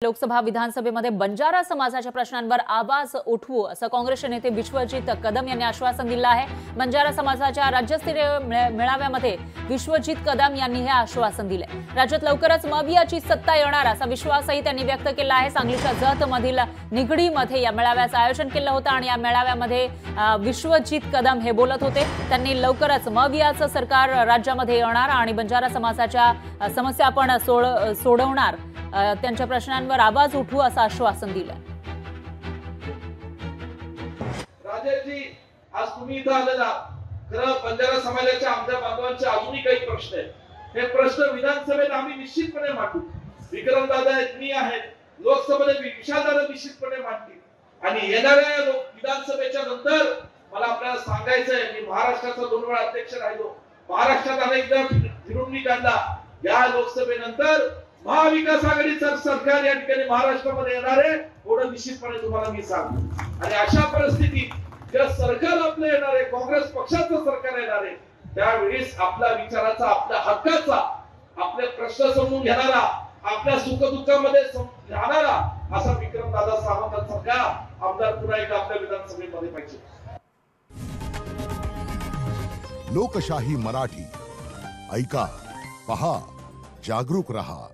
लोकसभा विधानसभेमध्ये बंजारा समाजाच्या प्रश्नांवर आवाज उठवू असं काँग्रेसचे नेते विश्वजित कदम यांनी आश्वासन दिलं आहे। बंजारा समाजाच्या राज्यस्तरीय मेळाव्यामध्ये विश्वजित कदम यांनी हे आश्वासन दिले। राज्यात लवकरच मवियाची सत्ता येणार असा विश्वासही त्यांनी व्यक्त केला आहे। सांगलीच्या जतमधील निगडीमध्ये या मेळाव्याचं आयोजन केलं होतं आणि या मेळाव्यामध्ये विश्वजित कदम हे बोलत होते। त्यांनी लवकरच मवियाचं सरकार राज्यामध्ये येणार आणि बंजारा समाजाच्या समस्या आपण सोडवणार, त्यांच्या प्रश्नांवर आवाज उठवू असं आश्वासन दिलं। राजेशजी, आज तुम्ही इथं आलेला खरं बंजारा समाजाच्या आमच्या बांधवांचे अजूनही काही प्रश्न आहेत। हे प्रश्न विधानसभेत आम्ही निश्चितपणे मांडू। विक्रमदादा आहेत, मी आहेत, लोकसभेत विशालदादा निश्चितपणे मांडतील आणि येणाऱ्या विधानसभेच्या नंतर मला आपल्याला सांगायचंय, मी महाराष्ट्राचा 2 वेळा अध्यक्ष राहिलो, महाराष्ट्रात अनेकदा फिरून मी काढला। या लोकसभेनंतर महाविकास आघाडीचं सरकार या ठिकाणी महाराष्ट्रामध्ये येणार आहे, एवढं निश्चितपणे तुम्हाला मी सांगतो। आणि अशा परिस्थितीत जेव्हा सरकार आपलं येणार आहे, काँग्रेस पक्षाचं सरकार येणार आहे, त्यावेळेस आपल्या विचाराचा, आपल्या हक्काचा, आपले प्रश्न समजून घेणारा, आपल्या सुखदुःखामध्ये राहणारा असा विक्रमदादा सावंतांसारखा आमदार पुन्हा एकदा आपल्या विधानसभेमध्ये पाहिजे। लोकशाही मराठी ऐका, पहा, जागरूक रहा।